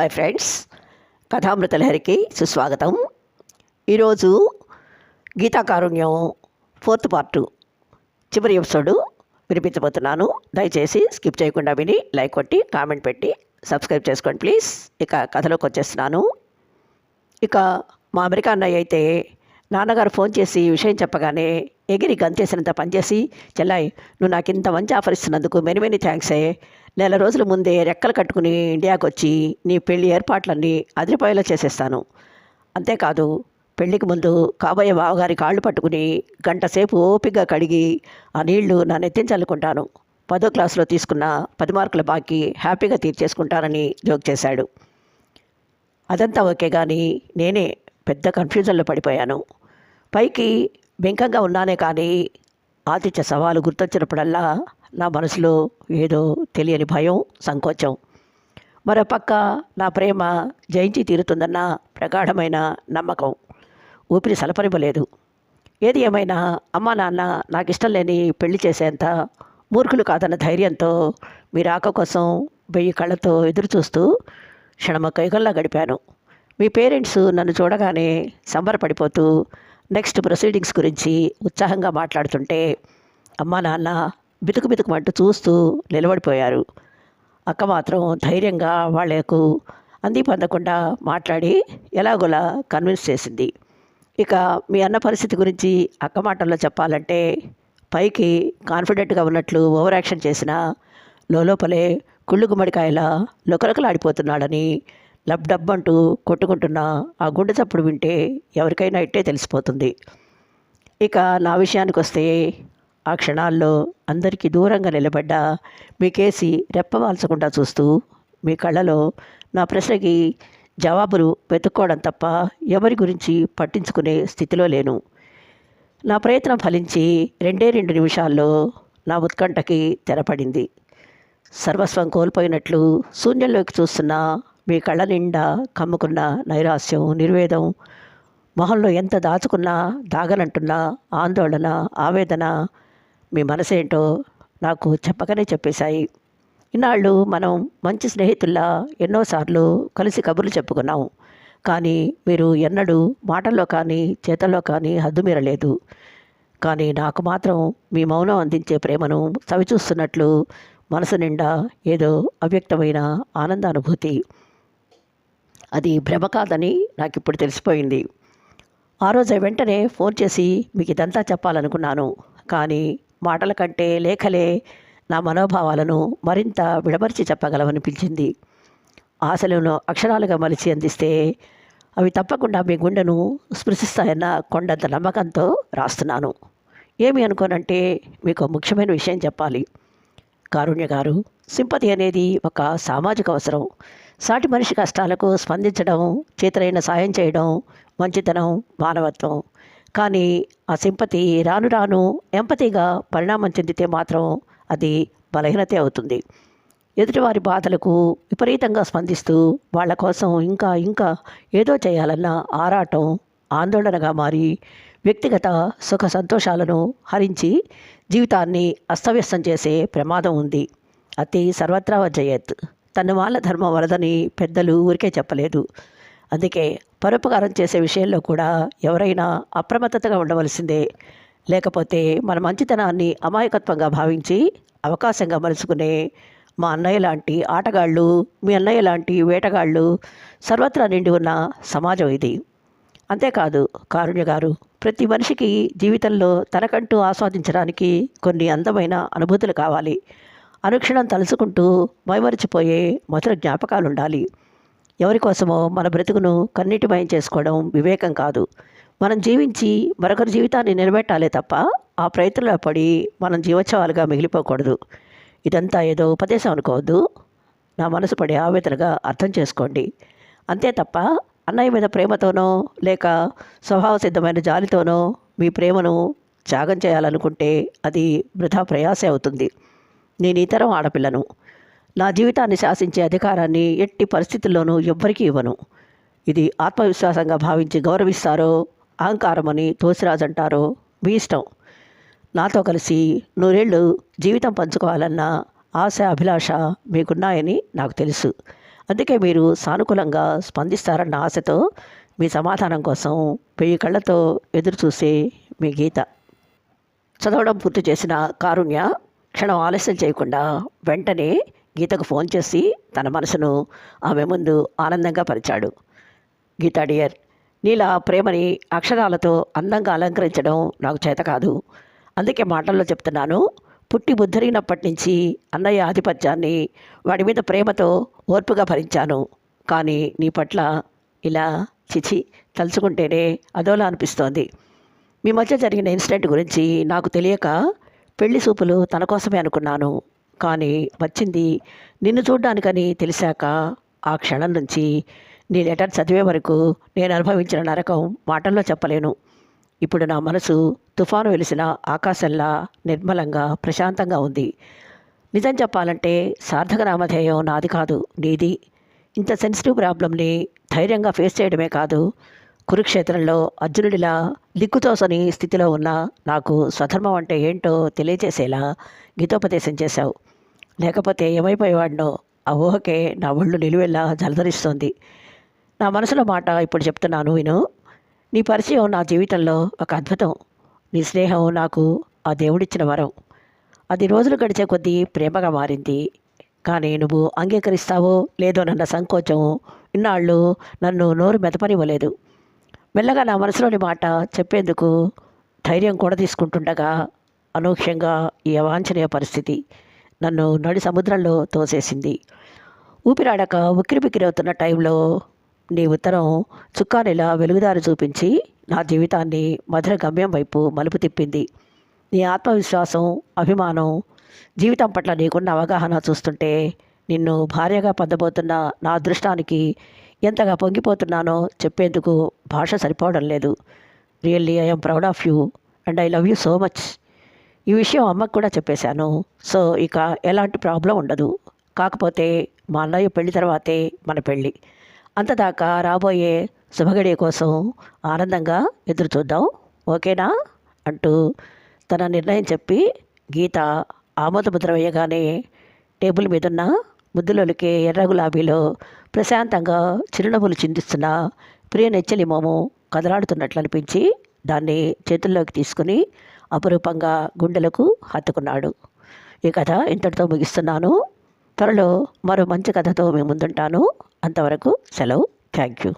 Hi friends, కథామృత లహరికి సుస్వాగతం. ఈరోజు గీతా కారుణ్యం 4th part చివరి ఎపిసోడు వినిపించబోతున్నాను. దయచేసి స్కిప్ చేయకుండా విని లైక్ కొట్టి కామెంట్ పెట్టి సబ్స్క్రైబ్ చేసుకోండి ప్లీజ్. ఇక కథలోకి వచ్చేస్తున్నాను. ఇక మా అమెరికా అన్నయ్య అయితే నాన్నగారు ఫోన్ చేసి విషయం చెప్పగానే ఎగిరి గంతేసినంత పనిచేసి, చెల్లాయి నువ్వు నాకు ఇంత మంచి ఆఫర్ ఇస్తున్నందుకు మెనీ మెనీ థ్యాంక్సే. నెల రోజుల ముందే రెక్కలు కట్టుకుని ఇండియాకు వచ్చి నీ పెళ్లి ఏర్పాట్లన్నీ అదిరిపోయేలా చేసేస్తాను. అంతేకాదు, పెళ్లికి ముందు కాబోయే బావగారి కాళ్ళు పట్టుకుని గంట సేపు ఓపికగా కడిగి ఆ నీళ్లు నా నెత్తిన చల్లుకుంటాను. 10వ క్లాసులో తీసుకున్న 10 మార్కుల బాకీ హ్యాపీగా తీర్చేసుకుంటానని జోక్ చేశాడు. అదంతా ఓకే, కానీ నేనే పెద్ద కన్ఫ్యూజన్లో పడిపోయాను. పైకి బెంకంగా ఉన్నానే కానీ ఆతిథ్య సవాలు గుర్తొచ్చినప్పుడల్లా నా మనసులో ఏదో తెలియని భయం, సంకోచం. మరోపక్క నా ప్రేమ జయించి తీరుతుందన్న ప్రగాఢమైన నమ్మకం ఊపిరి సలపనివ్వలేదు. ఏది ఏమైనా అమ్మా నాన్న నాకు ఇష్టం లేని పెళ్లి చేసేంత మూర్ఖులు కాదన్న ధైర్యంతో మీ రాక కోసం 1000 కళ్ళతో ఎదురుచూస్తూ క్షణమొక్క యుగంలా గడిపాను. మీ పేరెంట్స్ నన్ను చూడగానే సంబరపడిపోతూ నెక్స్ట్ ప్రొసీడింగ్స్ గురించి ఉత్సాహంగా మాట్లాడుతుంటే అమ్మా నాన్న బితుకుమంటూ చూస్తూ నిలబడిపోయారు. అక్క మాత్రం ధైర్యంగా వాళ్లకు అంది పొందకుండా మాట్లాడి ఎలాగోలా కన్విన్స్ చేసింది. ఇక మీ అన్న పరిస్థితి గురించి అక్క మాటల్లో చెప్పాలంటే, పైకి కాన్ఫిడెంట్గా ఉన్నట్లు ఓవర్ యాక్షన్ చేసినా లోపలే కుళ్ళు గుమ్మడికాయలా లొకలొకలాడిపోతున్నాడని లబ్డబ్బంటూ కొట్టుకుంటున్న ఆ గుండె చప్పుడు వింటే ఎవరికైనా ఇట్టే తెలిసిపోతుంది. ఇక నా విషయానికి వస్తే, ఆ క్షణాల్లో అందరికీ దూరంగా నిలబడ్డ మీ కేసి రెప్పవాల్చకుండా చూస్తూ మీ కళ్ళలో నా ప్రశ్నకి జవాబులు వెతుక్కోవడం తప్ప ఎవరి గురించి పట్టించుకునే స్థితిలో లేను. నా ప్రయత్నం ఫలించి 2 నిమిషాల్లో నా ఉత్కంఠకి తెరపడింది. సర్వస్వం కోల్పోయినట్లు శూన్యంలోకి చూస్తున్న మీ కళ్ళ నిండా కమ్ముకున్న నైరాస్యం, నిర్వేదం, మొహంలో ఎంత దాచుకున్నా దాగనంటున్న ఆందోళన, ఆవేదన మీ మనసేంటో నాకు చెప్పకనే చెప్పేశాయి. ఇన్నాళ్ళు మనం మంచి స్నేహితుల్లా ఎన్నోసార్లు కలిసి కబుర్లు చెప్పుకున్నాం. కానీ మీరు ఎన్నడూ మాటల్లో కానీ చేతల్లో కానీ హద్దుమీరలేదు. కానీ నాకు మాత్రం మీ మౌనం అందించే ప్రేమను చవిచూస్తున్నట్లు మనసు నిండా ఏదో అవ్యక్తమైన ఆనందానుభూతి. అది భ్రమ కాదని నాకు ఇప్పుడు తెలిసిపోయింది. ఆ రోజు వెంటనే ఫోన్ చేసి మీకు ఇదంతా చెప్పాలనుకున్నాను. కానీ మాటల కంటే లేఖలే నా మనోభావాలను మరింత విడమర్చి చెప్పగలవనిపించింది. ఆశలను అక్షరాలుగా మలిచి అందిస్తే అవి తప్పకుండా మీ గుండెను స్పృశిస్తాయన్న కొండంత నమ్మకంతో రాస్తున్నాను. ఏమి అనుకోనంటే, మీకు ముఖ్యమైన విషయం చెప్పాలి. కారుణ్య గారు, సింపతి అనేది ఒక సామాజిక అవసరం. సాటి మనిషి కష్టాలకు స్పందించడం, చేతులైన సాయం చేయడం మంచితనం, మానవత్వం. కానీ ఆ సింపతి రాను రాను ఎంపతిగా పరిణామం చెందితే మాత్రం అది బలహీనతే అవుతుంది. ఎదుటివారి బాధలకు విపరీతంగా స్పందిస్తూ వాళ్ళ కోసం ఇంకా ఇంకా ఏదో చేయాలన్న ఆరాటం ఆందోళనగా మారి వ్యక్తిగత సుఖ సంతోషాలను హరించి జీవితాన్ని అస్తవ్యస్తం చేసే ప్రమాదం ఉంది. అతి సర్వత్రా జయత్. తన వాళ్ళ ధర్మం వరదని పెద్దలు ఊరికే చెప్పలేదు. అందుకే పరోపకారం చేసే విషయంలో కూడా ఎవరైనా అప్రమత్తతగా ఉండవలసిందే. లేకపోతే మన మంచితనాన్ని అమాయకత్వంగా భావించి అవకాశంగా మలుచుకునే మా అన్నయ్య లాంటి ఆటగాళ్ళు, మీ అన్నయ్య లాంటి వేటగాళ్ళు సర్వత్రా నిండి ఉన్న సమాజం ఇది. అంతేకాదు కారుణ్య గారు, ప్రతి మనిషికి జీవితంలో తనకంటూ ఆస్వాదించడానికి కొన్ని అందమైన అనుభూతులు కావాలి. అనుక్షణం తలుచుకుంటూ మైమరిచిపోయే మధుర జ్ఞాపకాలు ఉండాలి. ఎవరి కోసమో మన బ్రతుకును కన్నీటిమయం చేసుకోవడం వివేకం కాదు. మనం జీవించి మరొకరి జీవితాన్ని నిలబెట్టాలే తప్ప ఆ ప్రయత్నంలో పడి మనం జీవోత్సవాలుగా మిగిలిపోకూడదు. ఇదంతా ఏదో ఉపదేశం అనుకోవద్దు. నా మనసు పడే ఆవేదనగా అర్థం చేసుకోండి. అంతే తప్ప అన్నయ్య మీద ప్రేమతోనో లేక స్వభావ సిద్ధమైన జాలితోనో మీ ప్రేమను త్యాగం చేయాలనుకుంటే అది వృధా ప్రయాసే అవుతుంది. నేను ఇతరం ఆడపిల్లను. నా జీవితాన్ని శాసించే అధికారాన్ని ఎట్టి పరిస్థితుల్లోనూ ఎవ్వరికీ ఇవ్వను. ఇది ఆత్మవిశ్వాసంగా భావించి గౌరవిస్తారో, అహంకారమని తోసిరాజంటారో మీ ఇష్టం. నాతో కలిసి 100 ఏళ్ళు జీవితం పంచుకోవాలన్న ఆశ, అభిలాష మీకున్నాయని నాకు తెలుసు. అందుకే మీరు సానుకూలంగా స్పందిస్తారన్న ఆశతో మీ సమాధానం కోసం 1000 కళ్ళతో ఎదురు చూసే మీ గీత. చదవడం పూర్తి చేసిన కారుణ్య క్షణం ఆలస్యం చేయకుండా వెంటనే గీతకు ఫోన్ చేసి తన మనసును ఆమె ముందు ఆనందంగా పరిచాడు. గీతా డియర్, నీలా ప్రేమని అక్షరాలతో అందంగా అలంకరించడం నాకు చేత కాదు. అందుకే మాటల్లో చెప్తున్నాను. పుట్టి బుద్ధరిగినప్పటి నుంచి అన్నయ్య ఆధిపత్యాన్ని, వాడి మీద ప్రేమతో ఓర్పుగా భరించాను. కానీ నీ పట్ల ఇలా చిచి తలుచుకుంటేనే అదోలా అనిపిస్తోంది. మీ మధ్య జరిగిన ఇన్సిడెంట్ గురించి నాకు తెలియక పెళ్లి చూపులు తన కోసమే అనుకున్నాను. కానీ వచ్చింది నిన్ను చూడ్డానికని తెలిసాక ఆ క్షణం నుంచి నీ లెటర్ చదివే వరకు నేను అనుభవించిన నరకం మాటల్లో చెప్పలేను. ఇప్పుడు నా మనసు తుఫాను వెలిసిన ఆకాశంలా నిర్మలంగా ప్రశాంతంగా ఉంది. నిజం చెప్పాలంటే సార్థక నామధేయం నాది కాదు, నీది. ఇంత సెన్సిటివ్ ప్రాబ్లంని ధైర్యంగా ఫేస్ చేయడమే కాదు, కురుక్షేత్రంలో అర్జునుడిలా దిక్కుతోసని స్థితిలో ఉన్న నాకు స్వధర్మం అంటే ఏంటో తెలియజేసేలా గీతోపదేశం చేశావు. లేకపోతే ఏమైపోయేవాడినో ఆ ఊహకే నా ఒళ్ళు నిలువెల్లా జలధరిస్తోంది. నా మనసులో మాట ఇప్పుడు చెప్తున్నాను విను. నీ పరిచయం నా జీవితంలో ఒక అద్భుతం. నీ స్నేహం నాకు ఆ దేవుడిచ్చిన వరం. అది రోజులు గడిచే కొద్దీ ప్రేమగా మారింది. కానీ నువ్వు అంగీకరిస్తావో లేదో నన్న సంకోచం ఇన్నాళ్ళు నన్ను నోరు మెదపనివ్వలేదు. మెల్లగా నా మనసులోని మాట చెప్పేందుకు ధైర్యం కూడా తీసుకుంటుండగా అనూహ్యంగా ఈ అవాంఛనీయ పరిస్థితి నన్ను నడి సముద్రంలో తోసేసింది. ఊపిరాడక ఉక్కిరిబిక్కిరవుతున్న టైంలో నీ ఉత్తరం చుక్కానిలా వెలుగుదారి చూపించి నా జీవితాన్ని మధుర గమ్యం వైపు మలుపు తిప్పింది. నీ ఆత్మవిశ్వాసం, అభిమానం, జీవితం పట్ల నీకున్న అవగాహన చూస్తుంటే నిన్ను భార్యగా పొందబోతున్న నా అదృష్టానికి ఎంతగా పొంగిపోతున్నానో చెప్పేందుకు భాష సరిపోవడం లేదు. Really I'm proud of you and I love you so much. ఈ విషయం అమ్మకు కూడా చెప్పేశాను. సో ఇక ఎలాంటి ప్రాబ్లం ఉండదు. కాకపోతే మా అన్నయ్య పెళ్లి తర్వాతే మన పెళ్ళి. అంతదాకా రాబోయే శుభగడియ కోసం ఆనందంగా ఎదురు చూద్దాం, ఓకేనా అంటూ తన నిర్ణయం చెప్పి గీత ఆమోదముద్ర వేయగానే టేబుల్ మీదున్న ముద్దులొలికే ఎర్ర గులాబీలో ప్రశాంతంగా చిరునవ్వులు చిందిస్తున్న ప్రియ నెచ్చలి మోము కదలాడుతున్నట్లు అనిపించి దాన్ని చేతుల్లోకి తీసుకుని అపురూపంగా గుండెలకు హత్తుకున్నాడు. ఈ కథ ఇంతటితో ముగిస్తున్నాను. త్వరలో మరో మంచి కథతో మీ ముందుంటాను. అంతవరకు సెలవు. Thank you.